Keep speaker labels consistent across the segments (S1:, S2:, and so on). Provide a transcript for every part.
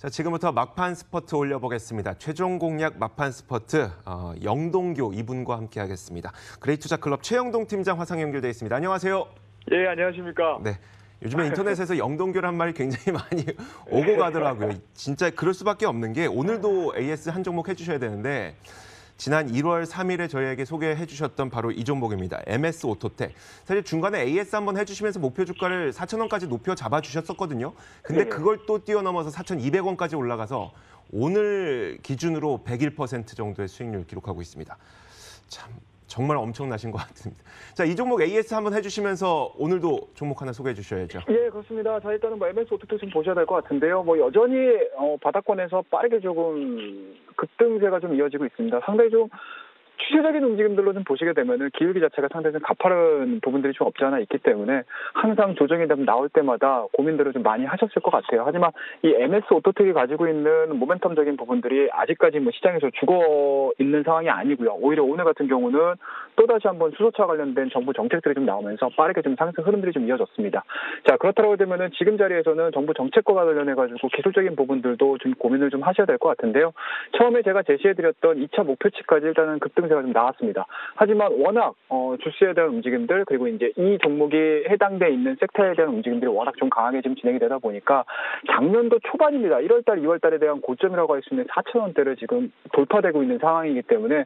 S1: 자, 지금부터 막판 스퍼트 올려보겠습니다. 최종 공략 막판 스퍼트 영동교 이분과 함께하겠습니다. 그레이투자클럽 최영동 팀장 화상 연결돼 있습니다. 안녕하세요.
S2: 예, 안녕하십니까.
S1: 네, 요즘에 인터넷에서 영동교란 말이 굉장히 많이 오고 가더라고요. 진짜 그럴 수밖에 없는 게 오늘도 AS 한 종목 해주셔야 되는데 지난 1월 3일에 저희에게 소개해 주셨던 바로 이 종목입니다. MS 오토텍. 사실 중간에 AS 한번 해주시면서 목표 주가를 4,000원까지 높여 잡아주셨었거든요. 근데 그걸 또 뛰어넘어서 4,200원까지 올라가서 오늘 기준으로 101% 정도의 수익률 기록하고 있습니다. 참 정말 엄청나신 것 같습니다. 자, 이 종목 AS 한번 해주시면서 오늘도 종목 하나 소개해 주셔야죠.
S2: 예, 그렇습니다. 자, 일단은 MS 오토텍 좀 보셔야 될 것 같은데요. 여전히 바닥권에서 빠르게 조금 급등세가 좀 이어지고 있습니다. 상당히 좀 추세적인 움직임들로 좀 보시게 되면은 기울기 자체가 상당히 좀 가파른 부분들이 좀 없지 않아 있기 때문에 항상 조정이 나올 때마다 고민들을 좀 많이 하셨을 것 같아요. 하지만 이 MS 오토텍이 가지고 있는 모멘텀적인 부분들이 아직까지 시장에서 죽어 있는 상황이 아니고요. 오히려 오늘 같은 경우는 또다시 한번 수소차 관련된 정부 정책들이 좀 나오면서 빠르게 좀 상승 흐름들이 좀 이어졌습니다. 자, 그렇다고 되면은 지금 자리에서는 정부 정책과 관련해가지고 기술적인 부분들도 좀 고민을 좀 하셔야 될 것 같은데요. 처음에 제가 제시해드렸던 2차 목표치까지 일단은 급등세가 좀 나왔습니다. 하지만 워낙 주스에 대한 움직임들 그리고 이제 이 종목이 해당돼 있는 섹터에 대한 움직임들이 워낙 좀 강하게 지금 진행이 되다 보니까 작년도 초반입니다. 1월달, 2월달에 대한 고점이라고 할 수 있는 4,000원대를 지금 돌파되고 있는 상황이기 때문에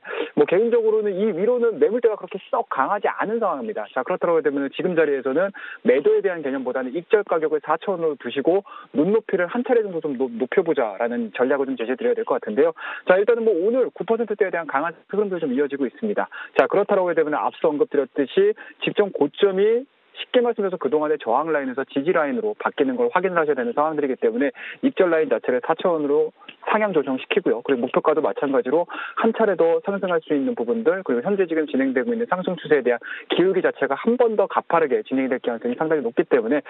S2: 개인적으로는 이 위로는 매물대가 그렇게 썩 강하지 않은 상황입니다. 자, 그렇다고 되면 지금 자리에서는 매도에 대한 개념보다는 익절 가격을 4,000원으로 두시고 눈높이를 한 차례 정도 좀 높여보자라는 전략을 좀 제시해드려야 될 것 같은데요. 자, 일단은 오늘 9%대에 대한 강한 흐름도 좀 이어지고 있습니다. 자, 그렇다고 되면 앞서 언급드렸듯이 직전 고점이 쉽게 말씀해서 그동안의 저항 라인에서 지지 라인으로 바뀌는 걸 확인을 하셔야 되는 상황들이기 때문에 익절 라인 자체를 4,000원으로 상향 조정시키고요. 그리고 목표가도 마찬가지로 한 차례 더 상승할 수 있는 부분들 그리고 현재 지금 진행되고 있는 상승 추세에 대한 기울기 자체가 한 번 더 가파르게 진행이 될 가능성이 상당히 높기 때문에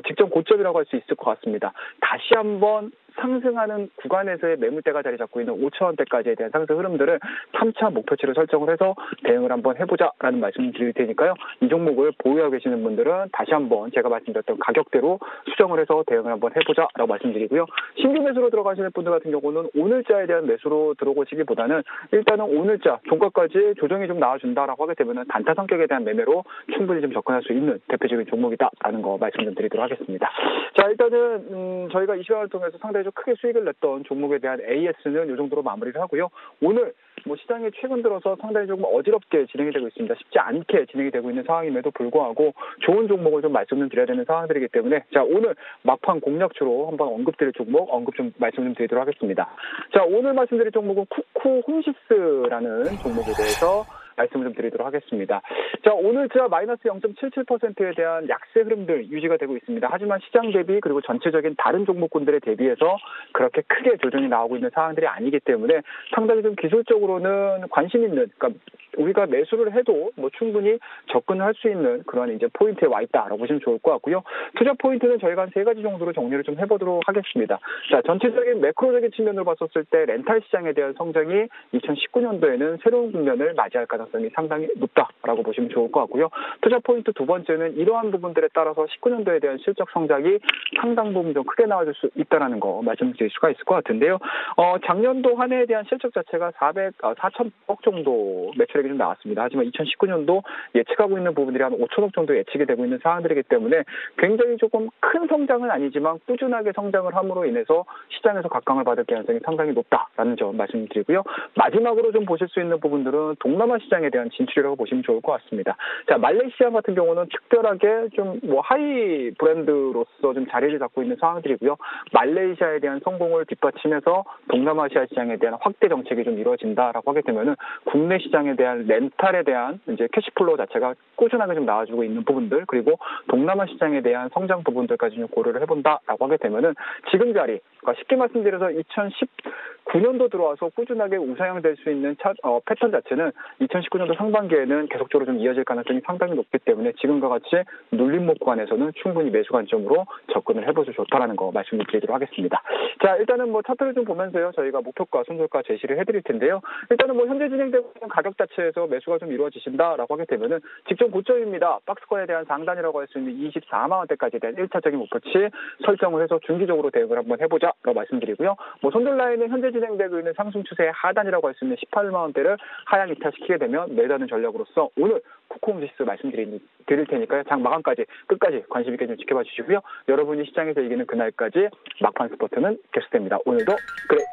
S2: 직전 고점이라고 할 수 있을 것 같습니다. 다시 한번 상승하는 구간에서의 매물대가 자리 잡고 있는 5,000원대까지에 대한 상승 흐름들을 3차 목표치를 설정을 해서 대응을 한번 해보자라는 말씀을 드릴 테니까요. 이 종목을 보유하고 계시는 분들은 다시 한번 제가 말씀드렸던 가격대로 수정을 해서 대응을 한번 해보자라고 말씀드리고요. 신규 매수로 들어가시는 분들 같은 경우는 오늘자에 대한 매수로 들어오시기보다는 일단은 오늘자 종가까지 조정이 좀 나와준다라고 하게 되면 단타 성격에 대한 매매로 충분히 좀 접근할 수 있는 대표적인 종목이다라는 거 말씀 좀 드리도록 하겠습니다. 자, 일단은 저희가 이 시간을 통해서 상당히 크게 수익을 냈던 종목에 대한 AS는 이 정도로 마무리를 하고요. 오늘 시장이 최근 들어서 상당히 조금 어지럽게 진행이 되고 있습니다. 쉽지 않게 진행이 되고 있는 상황임에도 불구하고 좋은 종목을 좀 말씀을 드려야 되는 상황들이기 때문에 자, 오늘 막판 공략주로 한번 언급드릴 종목 말씀 좀 드리도록 하겠습니다. 자, 오늘 말씀드릴 종목은 쿠쿠 홈시스라는 종목에 대해서 말씀을 좀 드리도록 하겠습니다. 자, 오늘자 마이너스 0.77%에 대한 약세 흐름들 유지가 되고 있습니다. 하지만 시장 대비 그리고 전체적인 다른 종목군들에 대비해서 그렇게 크게 조정이 나오고 있는 상황들이 아니기 때문에 상당히 좀 기술적으로는 관심 있는, 그러니까 우리가 매수를 해도 충분히 접근할 수 있는 그런 이제 포인트에 와 있다라고 보시면 좋을 것 같고요. 투자 포인트는 저희가 한 3가지 정도로 정리를 좀 해보도록 하겠습니다. 자, 전체적인 매크로적인 측면으로 봤었을 때 렌탈 시장에 대한 성장이 2019년도에는 새로운 국면을 맞이할 가능성이 상당히 높다라고 보시면 좋을 것 같고요. 투자 포인트 두 번째는 이러한 부분들에 따라서 19년도에 대한 실적 성장이 상당 부분 좀 크게 나와줄 수 있다라는 거 말씀드릴 수가 있을 것 같은데요. 작년도 한 해에 대한 실적 자체가 4,100억 정도 매출액이 좀 나왔습니다. 하지만 2019년도 예측하고 있는 부분들이 한 5천억 정도 예측이 되고 있는 상황들이기 때문에 굉장히 조금 큰 성장은 아니지만 꾸준하게 성장을 함으로 인해서 시장에서 각광을 받을 가능성이 상당히 높다라는 점 말씀드리고요. 마지막으로 좀 보실 수 있는 부분들은 동남아 시장에 대한 진출이라고 보시면 좋을 것 같습니다. 자, 말레이시아 같은 경우는 특별하게 좀 하이 브랜드로서 좀 자리를 잡고 있는 상황들이고요. 말레이시아에 대한 성공을 뒷받침해서 동남아시아 시장에 대한 확대 정책이 좀 이루어진다라고 하게 되면은 국내 시장에 대한 렌탈에 대한 이제 캐시플로우 자체가 꾸준하게 좀 나와주고 있는 부분들 그리고 동남아 시장에 대한 성장 부분들까지 좀 고려를 해본다라고 하게 되면은 지금 자리, 그러니까 쉽게 말씀드려서 9년도 들어와서 꾸준하게 우상향될 수 있는 패턴 자체는 2019년도 상반기에는 계속적으로 좀 이어질 가능성이 상당히 높기 때문에 지금과 같이 눌림목 구간에서는 충분히 매수 관점으로 접근을 해보셔도 좋다라는 거 말씀드리도록 하겠습니다. 자, 일단은 뭐 차트를 좀 보면서요, 저희가 목표가, 손절가 제시를 해드릴 텐데요. 일단은 뭐 현재 진행되고 있는 가격 자체에서 매수가 좀 이루어지신다라고 하게 되면은 직전 고점입니다. 박스권에 대한 상단이라고 할 수 있는 24만 원대까지에 대한 1차적인 목표치 설정을 해서 중기적으로 대응을 한번 해보자라고 말씀드리고요. 뭐 손절 라인은 현재 진행되고 있는 상승 추세의 하단이라고 할 수 있는 18만 원대를 하향 이탈시키게 되면 매도하는 전략으로서 오늘 코코움 지수 말씀드릴 테니까요. 장 마감까지 끝까지 관심 있게 좀 지켜봐 주시고요. 여러분이 시장에서 이기는 그날까지 막판 스포츠는 계속됩니다. 오늘도 그래.